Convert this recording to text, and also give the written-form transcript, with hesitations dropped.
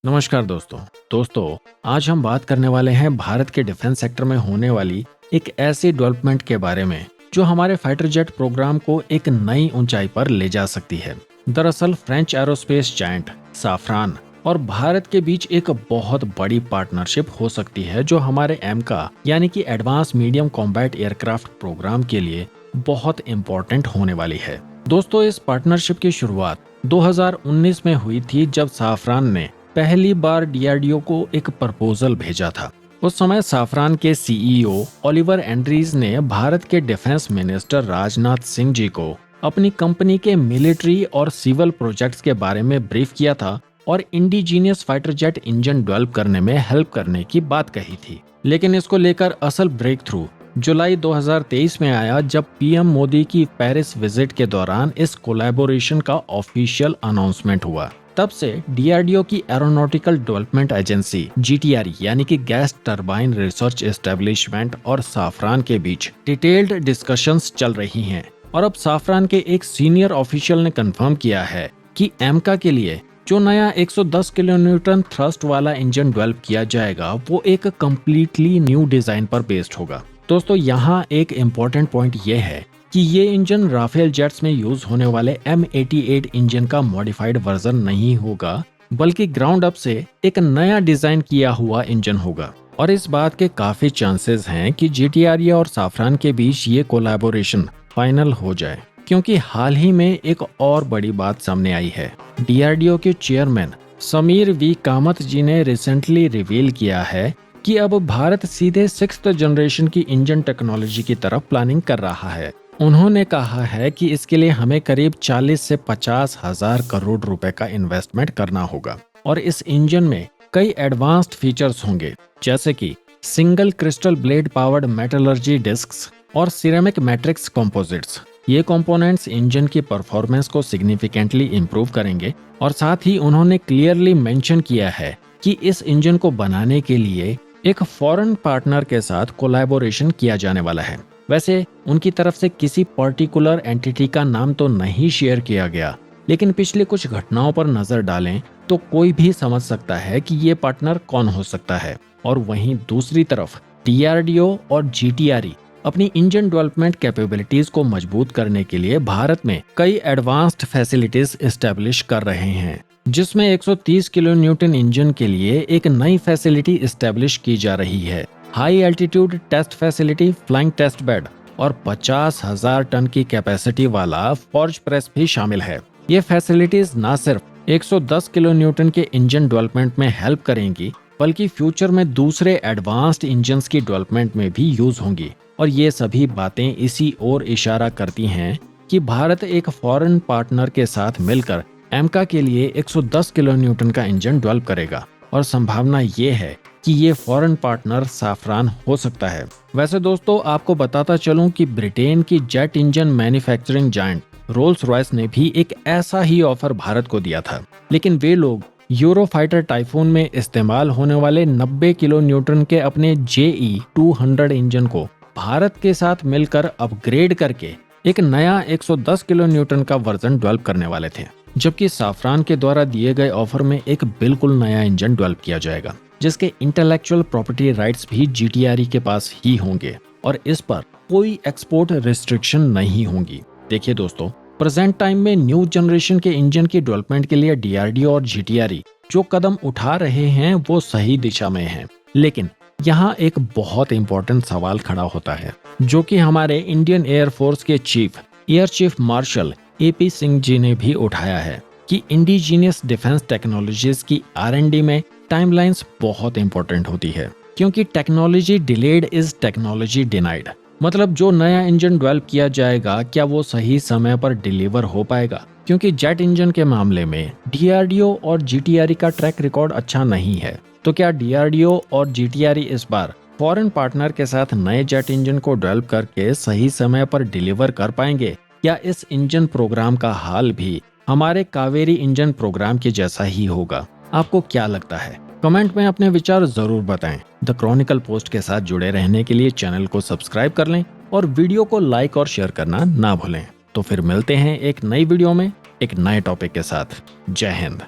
नमस्कार दोस्तों आज हम बात करने वाले हैं भारत के डिफेंस सेक्टर में होने वाली एक ऐसी डेवलपमेंट के बारे में जो हमारे फाइटर जेट प्रोग्राम को एक नई ऊंचाई पर ले जा सकती है। दरअसल फ्रेंच एरोस्पेस जायंट साफरान और भारत के बीच एक बहुत बड़ी पार्टनरशिप हो सकती है जो हमारे एमका यानी कि advance medium combat aircraft programme के लिए बहुत इम्पोर्टेंट होने वाली है। दोस्तों, इस पार्टनरशिप की शुरुआत 2019 में हुई थी जब साफरान ने पहली बार डीआरडीओ को एक प्रपोजल भेजा था। उस समय साफरान के सीईओ ओलिवर एंड्रीज ने भारत के डिफेंस मिनिस्टर राजनाथ सिंह जी को अपनी कंपनी के मिलिट्री और सिविल प्रोजेक्ट्स के बारे में ब्रीफ किया था और indigenous fighter jet engine develop करने में हेल्प करने की बात कही थी। लेकिन इसको लेकर असल ब्रेक थ्रू जुलाई 2023 में आया जब पीएम मोदी की पेरिस विजिट के दौरान इस कोलैबोरेशन का ऑफिशियल अनाउंसमेंट हुआ। तब से डीआरडीओ की एरोनॉटिकल डेवलपमेंट एजेंसी जीटीआरई यानी कि गैस टरबाइन रिसर्च एस्टेब्लिशमेंट और साफरान के बीच डिटेल्ड डिस्कशंस चल रही हैं। और अब साफरान के एक सीनियर ऑफिशियल ने कंफर्म किया है कि एमका के लिए जो नया 110 किलोन्यूटन थ्रस्ट वाला इंजन डेवलप किया जाएगा वो एक कम्प्लीटली न्यू डिजाइन पर बेस्ड होगा। दोस्तों, यहाँ एक इम्पोर्टेंट पॉइंट ये है कि ये इंजन राफेल जेट्स में यूज होने वाले M88 इंजन का मॉडिफाइड वर्जन नहीं होगा, बल्कि ग्राउंड अप से एक नया डिजाइन किया हुआ इंजन होगा। और इस बात के काफी चांसेस हैं कि जीटीआरई और साफरान के बीच ये कोलैबोरेशन फाइनल हो जाए, क्योंकि हाल ही में एक और बड़ी बात सामने आई है। डीआरडीओ के चेयरमैन समीर वी कामत जी ने रिसेंटली रिवील किया है कि अब भारत सीधे 6th जनरेशन की इंजन टेक्नोलॉजी की तरफ प्लानिंग कर रहा है। उन्होंने कहा है कि इसके लिए हमें करीब 40 से 50 हजार करोड़ रुपए का इन्वेस्टमेंट करना होगा और इस इंजन में कई एडवांस्ड फीचर्स होंगे, जैसे कि single crystal blade powered metallurgy discs और सिरेमिक मैट्रिक्स कंपोजिट्स। ये कंपोनेंट्स इंजन की परफॉर्मेंस को सिग्निफिकेंटली इंप्रूव करेंगे और साथ ही उन्होंने क्लियरली मेंशन किया है कि इस इंजन को बनाने के लिए एक फॉरेन पार्टनर के साथ कोलैबोरेशन किया जाने वाला है। वैसे उनकी तरफ से किसी पर्टिकुलर एंटिटी का नाम तो नहीं शेयर किया गया, लेकिन पिछले कुछ घटनाओं पर नजर डालें तो कोई भी समझ सकता है कि ये पार्टनर कौन हो सकता है। और वहीं दूसरी तरफ डीआरडीओ और जीटीआरई अपनी इंजन डेवलपमेंट कैपेबिलिटीज को मजबूत करने के लिए भारत में कई एडवांस्ड फैसिलिटीज एस्टेब्लिश कर रहे हैं, जिसमें 130 किलो न्यूटन इंजन के लिए एक नई फैसिलिटी एस्टेब्लिश की जा रही है। High altitude test facility, flying test bed और 50,000 टन की कैपेसिटी वाला फॉर्ज प्रेस भी शामिल है। ये फैसिलिटीज न सिर्फ 110 किलो न्यूटन के इंजन डेवलपमेंट में हेल्प करेंगी, बल्कि फ्यूचर में दूसरे एडवांस्ड इंजन्स की डेवलपमेंट में भी यूज होंगी। और ये सभी बातें इसी ओर इशारा करती हैं कि भारत एक फॉरेन पार्टनर के साथ मिलकर एमका के लिए 110 किलो न्यूटन का इंजन डेवलप करेगा और संभावना ये है कि ये फॉरेन पार्टनर साफरान हो सकता है। वैसे दोस्तों, आपको बताता चलूं कि ब्रिटेन की jet engine manufacturing giant Rolls Royce ने भी एक ऐसा ही ऑफर भारत को दिया था, लेकिन वे लोग यूरोफाइटर टाइफून में इस्तेमाल होने वाले 90 किलो न्यूटन के अपने JE200 इंजन को भारत के साथ मिलकर अपग्रेड करके एक नया 110 किलो न्यूटन का वर्जन डेवलप करने वाले थे, जबकि साफरान के द्वारा दिए गए ऑफर में एक बिल्कुल नया इंजन डेवलप किया जाएगा जिसके इंटेलेक्चुअल प्रॉपर्टी राइट्स भी जीटीआरई के पास ही होंगे और इस पर कोई एक्सपोर्ट रिस्ट्रिक्शन नहीं होंगी। देखिए दोस्तों, प्रेजेंट टाइम में न्यू जनरेशन के इंजन की डेवलपमेंट के लिए डीआरडीओ और जीटीआरई जो कदम उठा रहे हैं वो सही दिशा में हैं, लेकिन यहाँ एक बहुत इंपॉर्टेंट सवाल खड़ा होता है जो कि हमारे इंडियन एयरफोर्स के chief air chief marshal AP Singh ji ने भी उठाया है कि इंडिजीनियस डिफेंस टेक्नोलॉजीज की R&D में टाइमलाइंस बहुत इंपॉर्टेंट होती है, क्योंकि technology delayed is technology denied. मतलब जो नया इंजन डेवलप किया जाएगा क्या वो सही समय पर डिलीवर हो पाएगा, क्योंकि जेट इंजन के मामले में डीआरडीओ और जीटीआरई का ट्रैक रिकॉर्ड अच्छा नहीं है। तो क्या डीआरडीओ और जीटीआरई इस बार फॉरेन पार्टनर के साथ नए जेट इंजन को डेवलप करके सही समय पर डिलीवर कर पाएंगे, या इस इंजन प्रोग्राम का हाल भी हमारे कावेरी इंजन प्रोग्राम के जैसा ही होगा? आपको क्या लगता है? कमेंट में अपने विचार जरूर बताएं। द क्रॉनिकल पोस्ट के साथ जुड़े रहने के लिए चैनल को सब्सक्राइब कर लें और वीडियो को लाइक और शेयर करना ना भूलें। तो फिर मिलते हैं एक नई वीडियो में एक नए टॉपिक के साथ। जय हिंद।